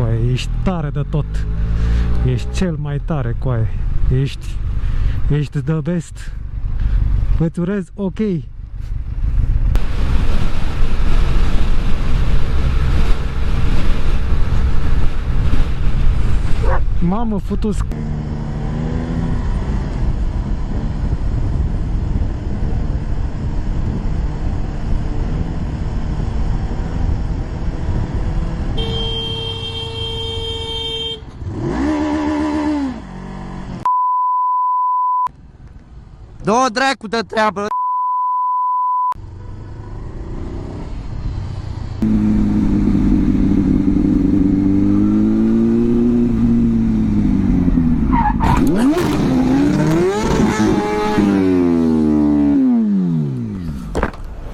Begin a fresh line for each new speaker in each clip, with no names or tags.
Coaie, ești tare de tot. Ești cel mai tare, coaie. Ești the best. Îți urez ok. Mamă, futus.
Dă-o dracu de treabă!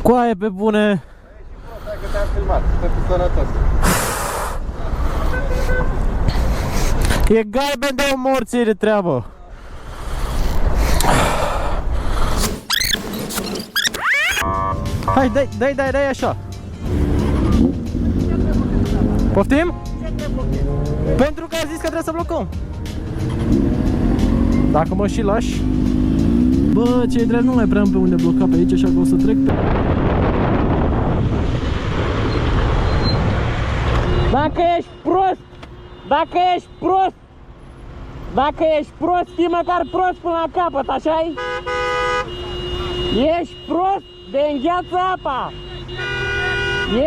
Coaie, pe bune!
Hai că te-am filmat, stă cu sănătos.
E galben de o morție de treabă! Hai, dai așa! Poftim? Pentru că ai zis că trebuie să blocăm! Dacă mă și lași... Bă, ce-i drept, nu mai prea am pe unde bloca pe aici, așa că o să trec pe... Dacă ești prost! Dacă ești prost, fii măcar prost până la capăt, așa-i? Ești prost de îngheață apa!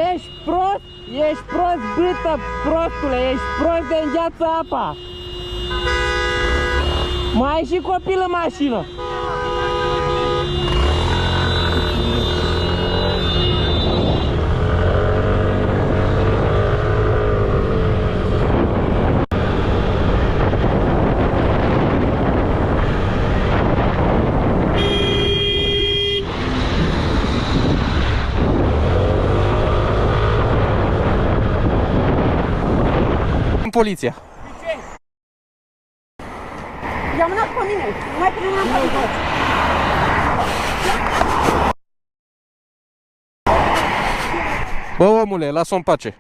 Ești prost, bâtă, prostule, ești prost de îngheață apa! Mai ai și copil în mașină!
Poliția.
I-a mânat pe mine, nu mai punem la poliție.
Bă, omule, lasă-o în pace.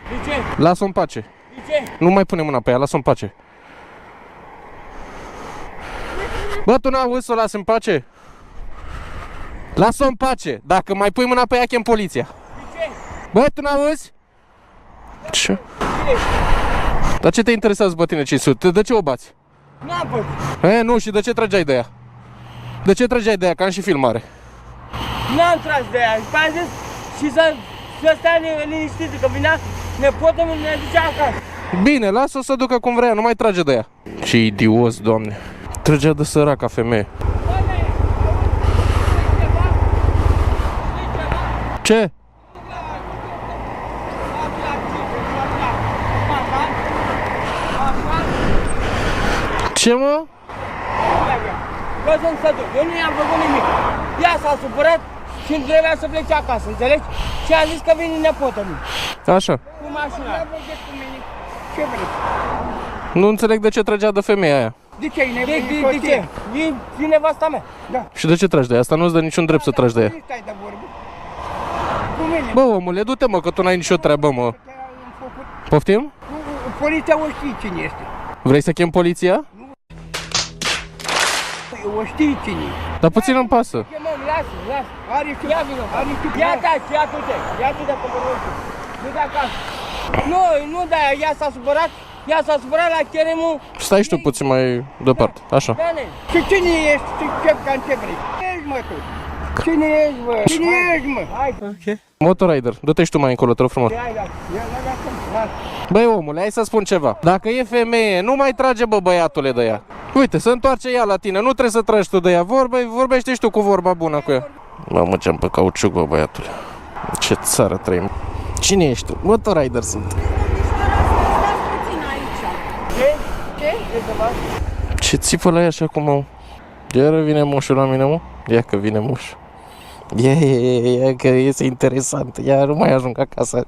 De ce?
Lasă-o în pace.
De ce?
Nu mai pune mâna pe ea, lasă-o în pace. Bă, tu n-auzi să o lasi în pace? Lasă-o în pace. Dacă mai pui mâna pe ea, chem poliția.
De ce?
Bă, tu n-auzi? Ce? Dar ce te interesează pe tine 500? De ce o bați?
N-am pățit.
Nu, și de ce trageai de ea? De ce trageai de ea? Că am și filmare.
N-am tras de ea, și am zis și să stea liniștit, că vinea nepotul meu, ne ducea acasă.
Bine, lasă-o să ducă cum vrea, nu mai trage de ea. Ce idios, doamne. Trăgea de săraca femeie. Ce? Ce, mă?
Vreau să-mi se duc, eu nu i-am făcut nimic. Ea s-a supărat și îmi trebuia să plece acasă, înțelegi? Și a zis că vine nepotul meu.
Așa.
Cu mașina.
Ce vrei?
Nu înțeleg de ce trăgea de femeia aia.
De ce?
De ce? E nevasta mea.
Da.
Și de ce tragi de ea? Asta nu-ți dă niciun drept să tragi de ea.
Nu stai de vorbă. Cu mine.
Bă, omule, du-te, mă, că tu n-ai nicio treabă, mă. Poftim?
Poliția o știe cine este.
Vrei să chem poliția?
O știe cine e.
Dar puțin îmi pasă.
Măm, lasă.
Are și
Ia vină.
are și
Ia taci, ia du-te că mă rog. Du-te acasă. Nu, da, ea s-a supărat. Ea s-a supărat la cheremul.
Stai și tu puțin mai departe, așa.
Și cine ești? Ce vrei? Cine ești, mă, tu? Cine ești, mă? Cine ești, mă? Hai.
Motorrider, dă-te și tu mai încolo, te rog frumos.
Ia, lasă.
Băi, omule, hai să spun ceva. Dacă e femeie, nu mai trage, bă, băiatule, de ea. Uite, se întoarce ea la tine, nu trebuie să tragi tu de ea. Vorbește și tu cu vorba bună cu ea. Mamă, ce-am pe cauciuc, bă, băiatule. Ce țară trăim. Cine ești tu? Motorrider sunt. Ce țipă la ea așa cum au? Iară vine moșul la mine, mă? Ia că vine moșul. Ia că este interesant. Ia nu mai ajung acasă.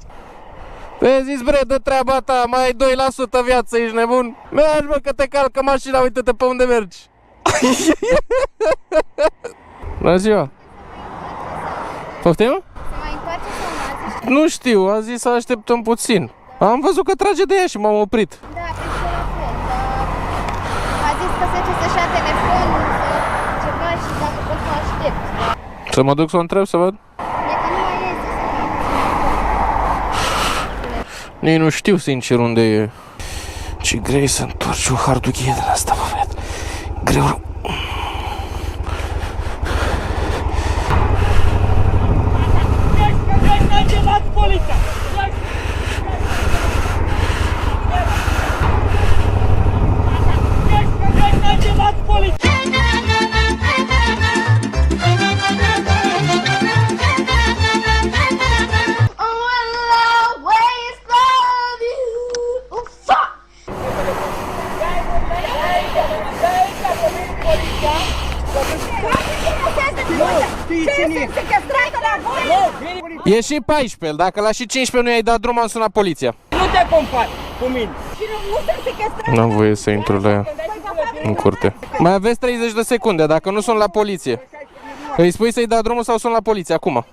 Vezi, bre, dă treaba ta, mai ai 2% viață, ești nebun? Mergi, mă, că te calcă mașina, uite-te pe unde mergi. Bună ziua. Poftim?
Se mai întoarce sau nu?
Nu știu, a zis să așteptăm puțin. Am văzut că trage de ea și m-am oprit.
Da, pe și la fel, dar a zis că se duce să-și ia telefonul, să ceva și dacă pot să aștept.
Să mă duc să o întreb să văd?
E că nu mai este să
Nici nu știu sincer unde e. Ce greu e să întorci o hardughie de la asta, mă ved. Greu rău. E și 14, dacă la și 15 nu i-ai dat drum, am sunat poliția.
Nu te compari cu mine.
N-am voie să intru la ea în curte. Mai aveți 30 de secunde, dacă nu sun la poliție. Îi spui să-i dea drumul sau sun la poliție acum?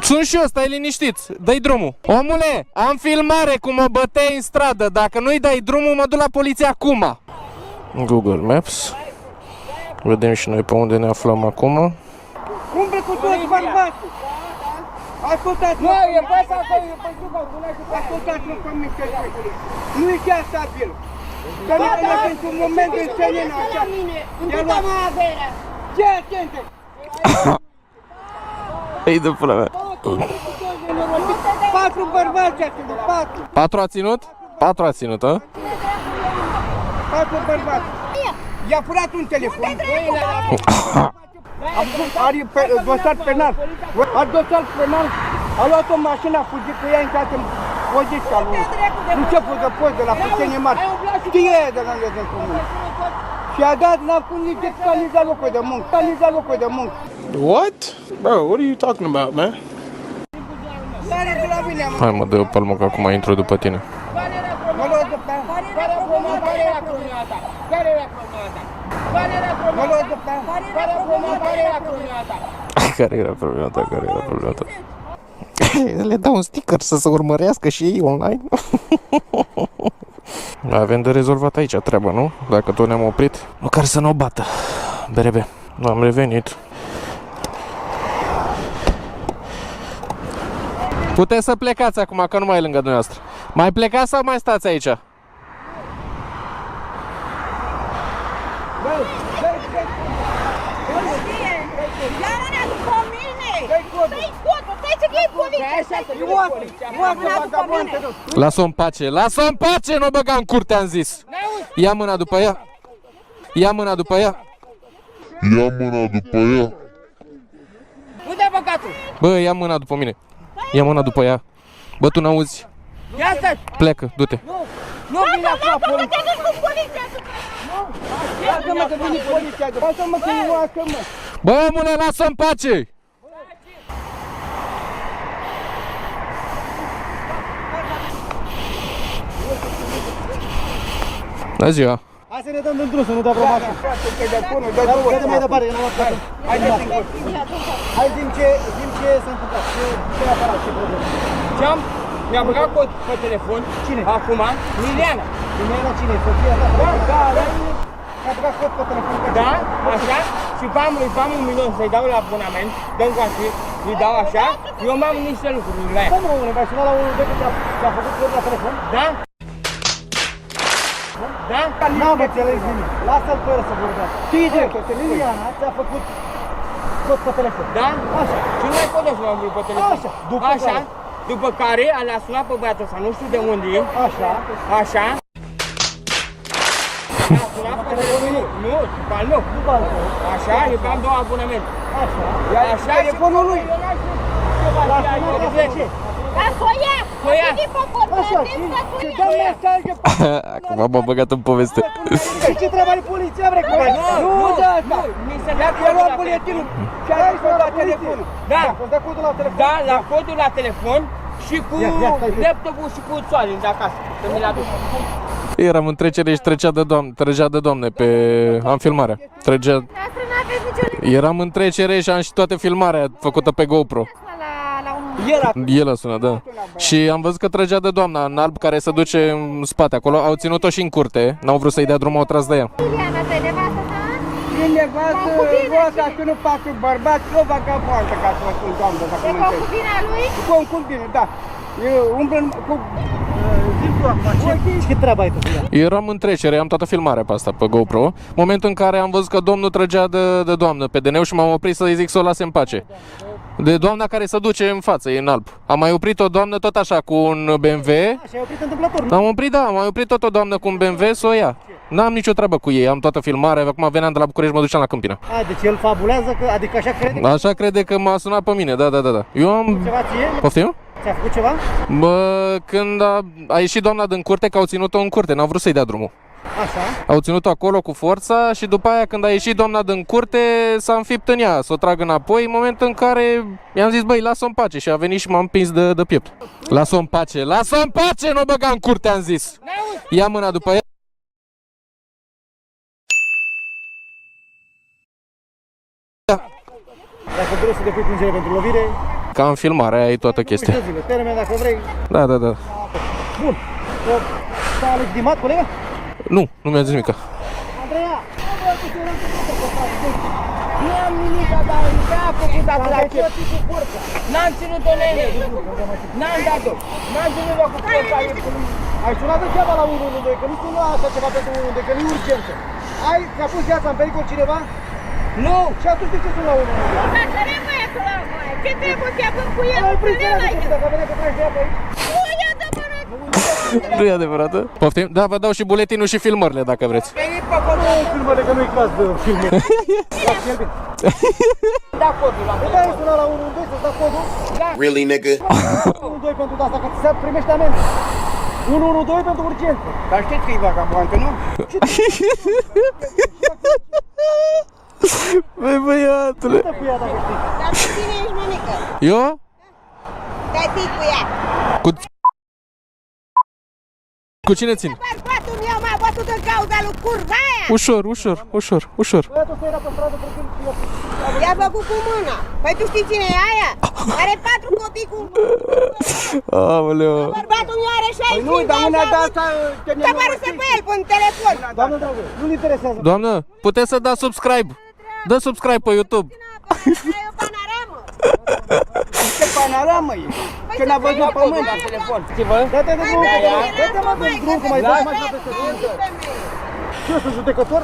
Sunt și eu, stai liniștit, dă-i drumul. Omule, am filmare cum mă băteai în stradă, dacă nu-i dai drumul, mă duc la poliție acum. Google Maps. Vedem și noi pe unde ne aflăm acum.
Umble cu toți bărbații! Ascultați-mă!
Nu, e pe asta acolo, e pe suca,
Ascultați-mă pe mine, nu e chiar stabil. Că nu până pentru un moment în senin așa.
Îmi averea.
Ce atentă!
Ei de pula mea.
4 bărbați a ținut, 4!
4 a ținut? 4 a ținut, a?
4 bărbați! I-a furat un telefon. Are dosar penal. Are dosar penal. A luat o mașină, a fugit cu ea, a intrat în poziția lui. Început de post de la Puțenie Mari. Știe de la noi din comună. Și a dat, n-a pus nici de canizat locul de muncă. Canizat locul de muncă.
What? Bro, what are you talking about, man?
Sare de la mine, mă.
Hai mă, dă-o palmă că acum intru după tine.
Mă luat de pe
Care era problema ta? Care era problema ta? Care era
Mă luat de pe
Care era problema ta?
Care era problema ta? Care era problema ta? Le dau un sticker să se urmărească și ei online. Avem de rezolvat aici treaba, nu? Dacă tot ne-am oprit. Măcar să nu o bată. BRB. Am revenit. Puteți să plecați acum, că nu mai e lângă dumneavoastră. Mai plecați sau mai stați aici? Lasă-o în pace, lasă-o în pace, nu o băga în curte, am zis. Ia mâna după ea. Ia mâna după ea.
Ia mâna după ea.
Unde ai băgat-o?
Bă, ia mâna după mine. Ia mâna după ea. Bă, tu n-auzi?
Ia stai!
Plecă, du-te.
Nu vine acum poliția!
Lasă-mă că vine poliția. Lasă-mă că nu lasă-mă.
Bă, omule, lasă-o în pace! Bună ziua!
Hai să ne dăm din drum, să nu dau vreo mașină.
Telefonul,
Dă-te mai departe, că nu am dat. Hai zi-mi ce s-a întâmplat, ce a apărat, ce problemă.
Ce-am? Mi-a băgat cod pe telefon.
Cine?
Acum, Liliana.
Cine era cine? Soția ta?
Da,
Mi-a băgat cod pe telefon.
da, așa. Și îi pam 1 milion să-i dau la abonament. Dăm cu așa, îi dau așa. Eu m-am niște lucruri la ea.
Cum mă, unul, v-ai sunat la unul de când ți-a făcut cod la telefon?
Da? Da?
N-am înțeles nimic. Lasă-l pe el să vorbească. Știi director, Liliana ți-a făcut cod pe telefon.
Da?
Așa.
Și nu mai pot să mă pe telefon.
Așa. După
Așa.
care?
După care l-a sunat pe băiatul ăsta, nu știu de unde e.
Așa.
Așa. L-a sunat pe telefonul. Nu, după al meu.
După al tău.
Așa, eu am 2 abonamente.
Așa.
Așa,
telefonul lui. L-a sunat de ce?
Ca soia!
Soia.
Așa, și dă mesaje pe
Acum m-am băgat în poveste.
Și ce treabă are poliția, vrei că mai?
Nu de asta.
Mi se
I-a luat buletinul și a zis să la telefonul.
Da,
Îți dă codul la telefon?
da, la codul la telefon și cu
Ia, stai, stai.
laptopul și cu soarele de acasă. Să mi-l aduc.
Eram în trecere și trecea de doamne pe... Am filmarea.
Noastră n-aveți nicio
Eram în trecere și am și toată filmarea făcută pe GoPro.
la un
El a sunat, da. Și am văzut că trăgea de doamna în alb care se duce în spate acolo. Au ținut-o și în curte. N-au vrut să-i dea drumul, au tras de ea.
Iuliana, tu e nevastă ta?
E nevastă, roata și nu patru bărbați, o vagabondă, ca să vă spun, doamnă, dacă
E
mă întreb.
concubina lui?
Cu concubină, da. Umblă cu...
Ce treabă ai tu cu ea?
Eram în trecere, am toată filmarea pe asta, pe GoPro. Momentul în care am văzut că domnul trăgea de doamnă pe DN și m-am oprit să-i zic să o lase în pace. De doamna care se duce în față, e în alb. Am mai oprit o doamnă tot așa cu un BMW.
Și ai oprit întâmplător, nu?
Am oprit, da, am mai oprit tot o doamnă cu un BMW să o ia. N-am nicio treabă cu ei, am toată filmarea, acum veneam de la București, mă duceam la Câmpina.
A, deci el fabulează, că, adică așa crede?
Așa crede că m-a sunat pe mine, da. Eu am...
Ceva ție?
Poftim?
Ți-a făcut ceva?
Bă, când a ieșit doamna din curte, că au ținut-o în curte, n-au vrut să-i dea drumul.
Așa.
Au ținut-o acolo cu forța și după aia când a ieșit doamna din curte s-a înfipt în ea, să o trag înapoi, în momentul în care i-am zis băi, lasă-o în pace și a venit și m-a împins de piept. Lasă-o în pace, lasă-o în pace, nu o băga în curte, am zis. Ia mâna după ea.
Dacă vrei să depui plângere pentru lovire,
Ca în filmare, aia e toată chestia.
uite zile, termen dacă vrei.
Da.
Bun. S-a legitimat, colega?
Nu mi-a zis nimica.
Andreea!
Nu am nimic, dar n-a făcut dacă la ce. N-am ținut-o nene. N-am dat-o. N-am ținut-o cu forța.
Ai sunat degeaba la 112, că nu suna așa ceva pentru 112, că nu e urgență. Ți-a pus viața în pericol cineva?
Nu.
Și atunci de ce suna 112?
Dar să băiatul la mai. Ce trebuie să avem cu el?
Ai oprit să dacă venea că treci de ea pe aici.
Nu e adevărat.
Nu e adevărat? Poftim? Da, vă dau și buletinul și filmările dacă vreți.
Veni pe acolo.
Nu, filmele, că nu-i caz de filme.
Da codul la
Uite, ai sunat la 112 să-ți da codul?
Really, nigga?
112 pentru asta, că ți se primește amendă. 112 pentru urgență.
Dar știți că e vagabondă, nu?
Băi, băiatule.
Ce cu ea dacă știi?
Dar cu tine ești mămică.
Eu?
Dar ții cu ea.
Cu cine țin?
Bărbatul meu m-a bătut în cauza lui curva aia.
Ușor.
Băiatul ăsta era pe stradă pentru
I-a făcut cu mâna. Păi tu știi cine e aia? Are 4 copii cu...
Aoleu.
Bărbatul meu are 60
Păi nu, dar mâna de asta...
Te păruse pe el pe telefon.
Doamnă dragă, nu-l interesează.
Doamnă, puteți să dați subscribe. Dă subscribe pe YouTube.
Ai o panoramă.
Ce panoramă e? Ce n-a văzut pământ la telefon.
Dă-te de drum, dă-te mă de drum, că mai dai mai peste drum. Ce, sunt judecător?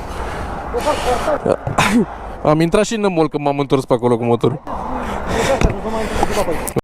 O fac foarte.
Am intrat și în mămol când m-am întors pe acolo cu motorul.
Deci asta, nu vă mai întâlnim pe aici.